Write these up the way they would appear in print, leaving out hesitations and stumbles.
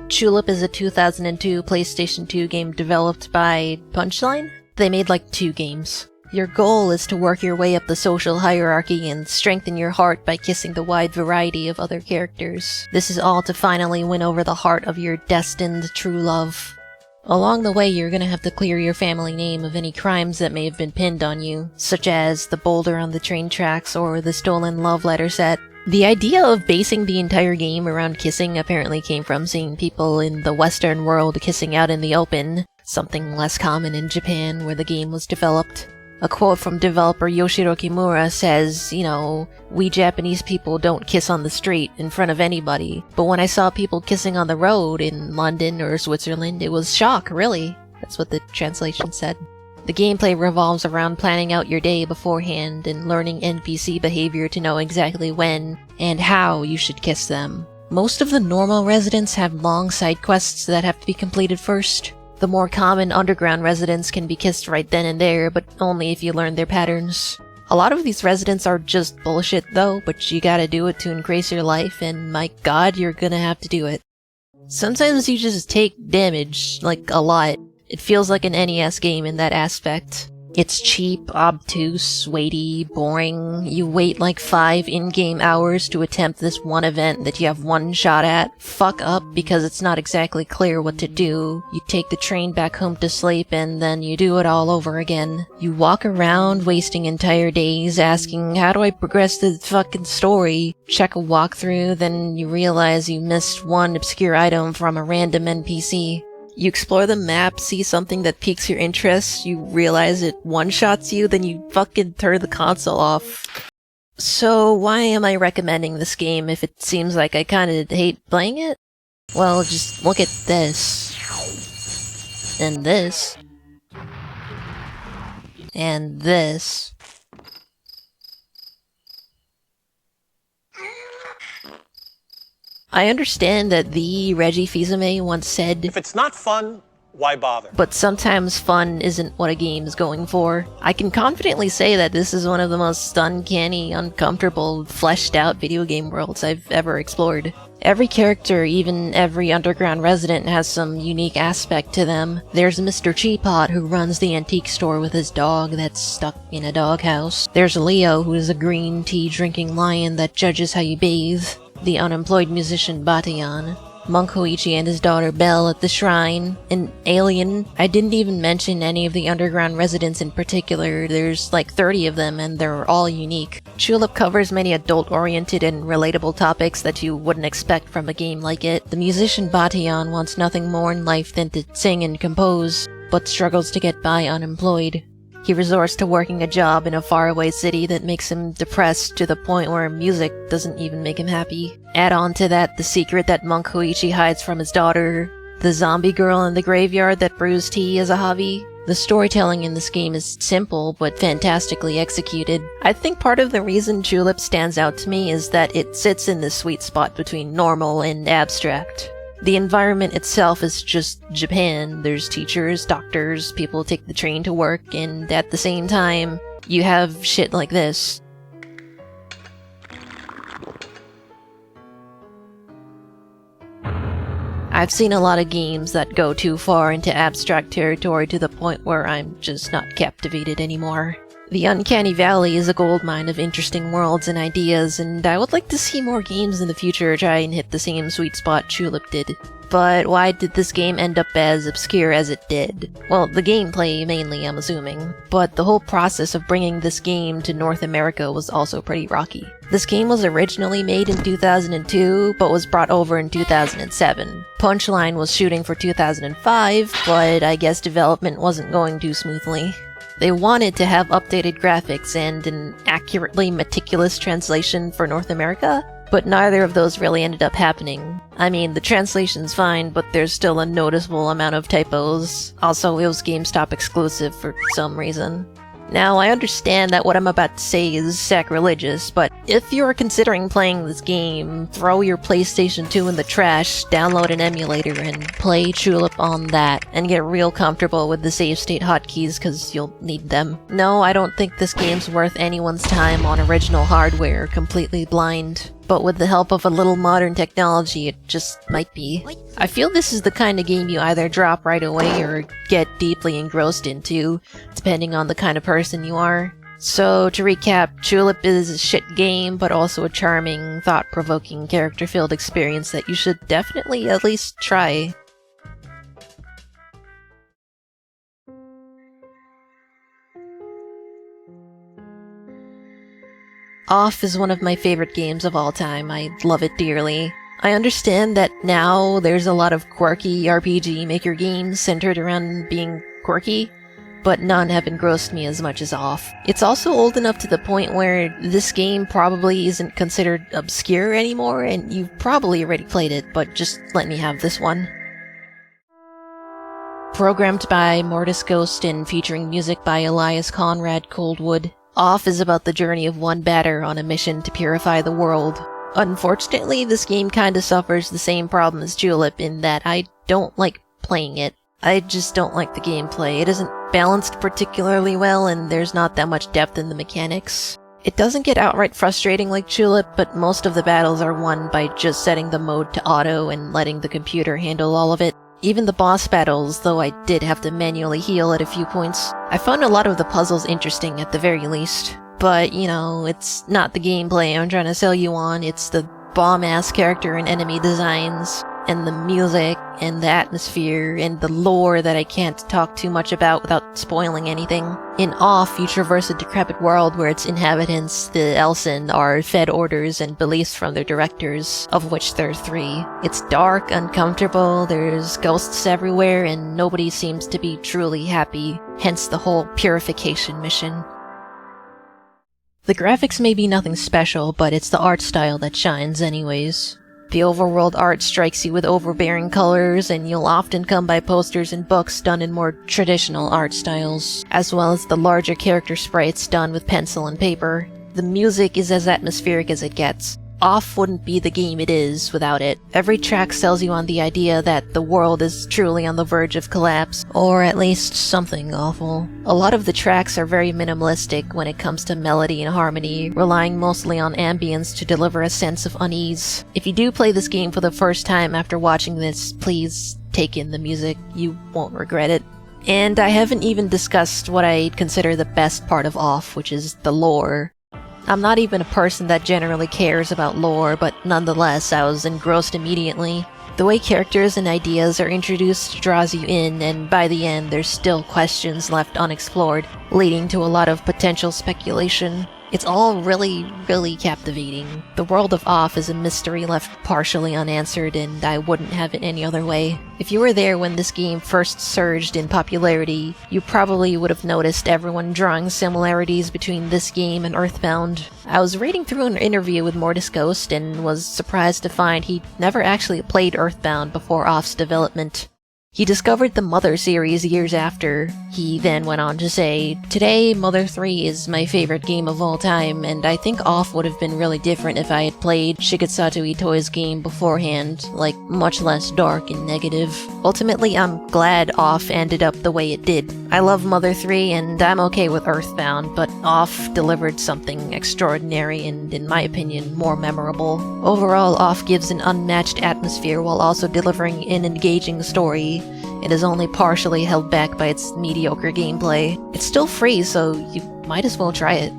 Chulip is a 2002 PlayStation 2 game developed by Punchline. They made like 2 games. Your goal is to work your way up the social hierarchy and strengthen your heart by kissing the wide variety of other characters. This is all to finally win over the heart of your destined true love. Along the way, you're gonna have to clear your family name of any crimes that may have been pinned on you, such as the boulder on the train tracks or the stolen love letter set. The idea of basing the entire game around kissing apparently came from seeing people in the Western world kissing out in the open, something less common in Japan where the game was developed. A quote from developer Yoshiro Kimura says, you know, we Japanese people don't kiss on the street in front of anybody, but when I saw people kissing on the road in London or Switzerland, it was shock, really. That's what the translation said. The gameplay revolves around planning out your day beforehand and learning NPC behavior to know exactly when and how you should kiss them. Most of the normal residents have long side quests that have to be completed first. The more common underground residents can be kissed right then and there, but only if you learn their patterns. A lot of these residents are just bullshit though, but you gotta do it to increase your life, and my god, you're gonna have to do it. Sometimes you just take damage, like a lot. It feels like an NES game in that aspect. It's cheap, obtuse, weighty, boring. You wait like 5 in-game hours to attempt this one event that you have one shot at. Fuck up because it's not exactly clear what to do. You take the train back home to sleep and then you do it all over again. You walk around wasting entire days asking, how do I progress the fucking story? Check a walkthrough, then you realize you missed one obscure item from a random NPC. You explore the map, see something that piques your interest, you realize it one-shots you, then you fucking turn the console off. So why am I recommending this game if it seems like I kinda hate playing it? Well, just look at this. And this. And this. I understand that the Reggie Fils-Aimé once said, if it's not fun, why bother? But sometimes fun isn't what a game is going for. I can confidently say that this is one of the most uncanny, uncomfortable, fleshed out video game worlds I've ever explored. Every character, even every underground resident, has some unique aspect to them. There's Mr. Cheapot, who runs the antique store with his dog that's stuck in a doghouse. There's Leo, who is a green tea drinking lion that judges how you bathe. The unemployed musician Batayan, Monk Hoichi and his daughter Belle at the shrine, an alien. I didn't even mention any of the underground residents in particular. There's like 30 of them and they're all unique. Chulip covers many adult-oriented and relatable topics that you wouldn't expect from a game like it. The musician Batayan wants nothing more in life than to sing and compose, but struggles to get by unemployed. He resorts to working a job in a faraway city that makes him depressed to the point where music doesn't even make him happy. Add on to that the secret that Monk Hoichi hides from his daughter, the zombie girl in the graveyard that brews tea as a hobby. The storytelling in this game is simple but fantastically executed. I think part of the reason Chulip stands out to me is that it sits in the sweet spot between normal and abstract. The environment itself is just Japan. There's teachers, doctors, people take the train to work, and at the same time, you have shit like this. I've seen a lot of games that go too far into abstract territory to the point where I'm just not captivated anymore. The Uncanny Valley is a goldmine of interesting worlds and ideas, and I would like to see more games in the future try and hit the same sweet spot Chulip did. But why did this game end up as obscure as it did? Well, the gameplay mainly, I'm assuming. But the whole process of bringing this game to North America was also pretty rocky. This game was originally made in 2002, but was brought over in 2007. Punchline was shooting for 2005, but I guess development wasn't going too smoothly. They wanted to have updated graphics and an accurately meticulous translation for North America, but neither of those really ended up happening. I mean, the translation's fine, but there's still a noticeable amount of typos. Also, it was GameStop exclusive for some reason. Now, I understand that what I'm about to say is sacrilegious, but if you're considering playing this game, throw your PlayStation 2 in the trash, download an emulator, and play Chulip on that, and get real comfortable with the save state hotkeys, cause you'll need them. No, I don't think this game's worth anyone's time on original hardware, completely blind. but with the help of a little modern technology, it just might be. I feel this is the kind of game you either drop right away or get deeply engrossed into, depending on the kind of person you are. So, to recap, Chulip is a shit game, but also a charming, thought-provoking, character-filled experience that you should definitely at least try. Off is one of my favorite games of all time. I love it dearly. I understand that now there's a lot of quirky RPG Maker games centered around being quirky, but none have engrossed me as much as Off. It's also old enough to the point where this game probably isn't considered obscure anymore, and you've probably already played it, but just let me have this one. Programmed by Mortis Ghost and featuring music by Elias Conrad Coldwood, Off is about the journey of one batter on a mission to purify the world. Unfortunately, this game kinda suffers the same problem as Chulip in that I don't like playing it. I just don't like the gameplay. It isn't balanced particularly well, and there's not that much depth in the mechanics. It doesn't get outright frustrating like Chulip, but most of the battles are won by just setting the mode to auto and letting the computer handle all of it. Even the boss battles, though I did have to manually heal at a few points. I found a lot of the puzzles interesting at the very least. But, you know, it's not the gameplay I'm trying to sell you on, it's the bomb-ass character and enemy designs, and the music, and the atmosphere, and the lore that I can't talk too much about without spoiling anything. In Off, you traverse a decrepit world where its inhabitants, the Elsen, are fed orders and beliefs from their directors, of which there are 3. It's dark, uncomfortable, there's ghosts everywhere, and nobody seems to be truly happy, hence the whole purification mission. The graphics may be nothing special, but it's the art style that shines anyways. The overworld art strikes you with overbearing colors, and you'll often come by posters and books done in more traditional art styles, as well as the larger character sprites done with pencil and paper. The music is as atmospheric as it gets. Off wouldn't be the game it is without it. Every track sells you on the idea that the world is truly on the verge of collapse, or at least something awful. A lot of the tracks are very minimalistic when it comes to melody and harmony, relying mostly on ambience to deliver a sense of unease. If you do play this game for the first time after watching this, please take in the music. You won't regret it. And I haven't even discussed what I consider the best part of Off, which is the lore. I'm not even a person that generally cares about lore, but nonetheless, I was engrossed immediately. The way characters and ideas are introduced draws you in, and by the end, there's still questions left unexplored, leading to a lot of potential speculation. It's all really, really captivating. The world of Off is a mystery left partially unanswered, and I wouldn't have it any other way. If you were there when this game first surged in popularity, you probably would have noticed everyone drawing similarities between this game and Earthbound. I was reading through an interview with Mortis Ghost and was surprised to find he'd never actually played Earthbound before Off's development. He discovered the Mother series years after. He then went on to say, "Today, Mother 3 is my favorite game of all time, and I think Off would have been really different if I had played Shigetsuto Itoi's game beforehand, like much less dark and negative." Ultimately, I'm glad Off ended up the way it did. I love Mother 3, and I'm okay with Earthbound, but Off delivered something extraordinary and, in my opinion, more memorable. Overall, Off gives an unmatched atmosphere while also delivering an engaging story. It is only partially held back by its mediocre gameplay. It's still free, so you might as well try it.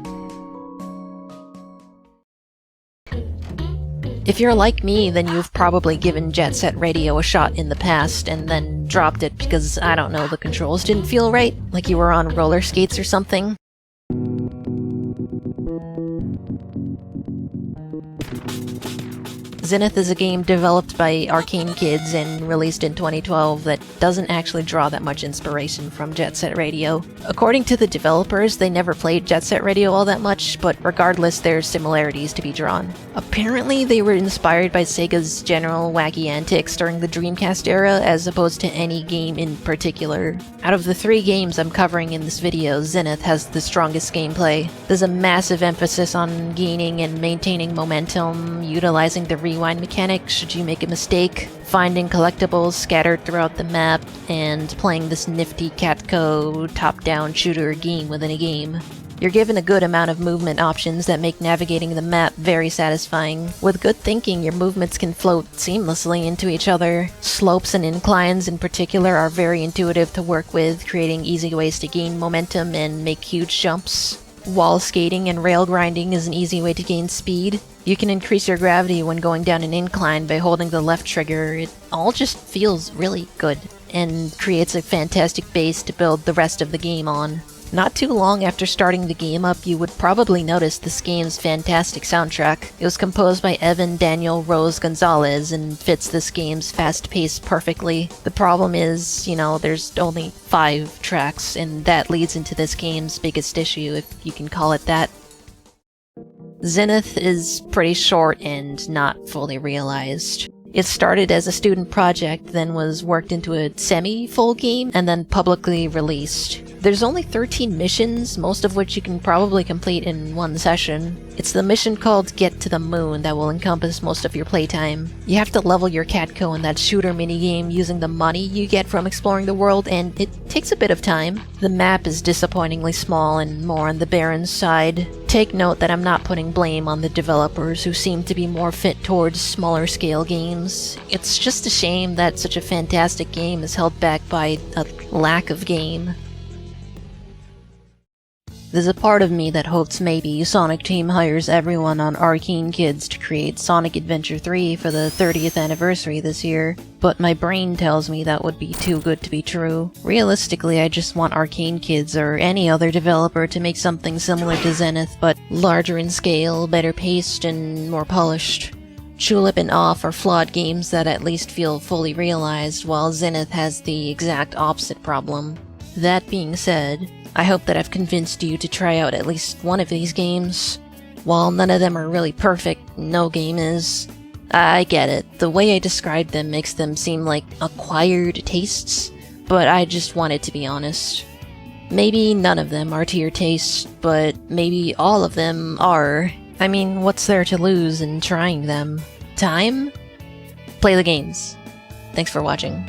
If you're like me, then you've probably given Jet Set Radio a shot in the past and then dropped it because, I don't know, the controls didn't feel right, like you were on roller skates or something. Zineth is a game developed by Arcane Kids and released in 2012 that doesn't actually draw that much inspiration from Jet Set Radio. According to the developers, they never played Jet Set Radio all that much, but regardless, there's similarities to be drawn. Apparently, they were inspired by Sega's general wacky antics during the Dreamcast era, as opposed to any game in particular. Out of the 3 games I'm covering in this video, Zineth has the strongest gameplay. There's a massive emphasis on gaining and maintaining momentum, utilizing the rewind mechanic should you make a mistake, finding collectibles scattered throughout the map, and playing this nifty Catco top-down shooter game within a game. You're given a good amount of movement options that make navigating the map very satisfying. With good thinking, your movements can float seamlessly into each other. Slopes and inclines in particular are very intuitive to work with, creating easy ways to gain momentum and make huge jumps. Wall skating and rail grinding is an easy way to gain speed. You can increase your gravity when going down an incline by holding the left trigger. It all just feels really good, and creates a fantastic base to build the rest of the game on. Not too long after starting the game up, you would probably notice this game's fantastic soundtrack. It was composed by Evan Daniel Rose Gonzalez and fits this game's fast pace perfectly. The problem is, there's only 5 tracks, and that leads into this game's biggest issue, if you can call it that. Zenith is pretty short and not fully realized. It started as a student project, then was worked into a semi-full game, and then publicly released. There's only 13 missions, most of which you can probably complete in one session. It's the mission called Get to the Moon that will encompass most of your playtime. You have to level your Catco in that shooter minigame using the money you get from exploring the world, and it takes a bit of time. The map is disappointingly small and more on the barren side. Take note that I'm not putting blame on the developers, who seem to be more fit towards smaller scale games. It's just a shame that such a fantastic game is held back by a lack of game. There's a part of me that hopes maybe Sonic Team hires everyone on Arcane Kids to create Sonic Adventure 3 for the 30th anniversary this year, but my brain tells me that would be too good to be true. Realistically, I just want Arcane Kids or any other developer to make something similar to Zenith, but larger in scale, better paced, and more polished. Chulip and Off are flawed games that at least feel fully realized, while Zenith has the exact opposite problem. That being said, I hope that I've convinced you to try out at least one of these games. While none of them are really perfect, no game is. I get it, the way I described them makes them seem like acquired tastes, but I just wanted to be honest. Maybe none of them are to your taste, but maybe all of them are. I mean, what's there to lose in trying them? Time? Play the games. Thanks for watching.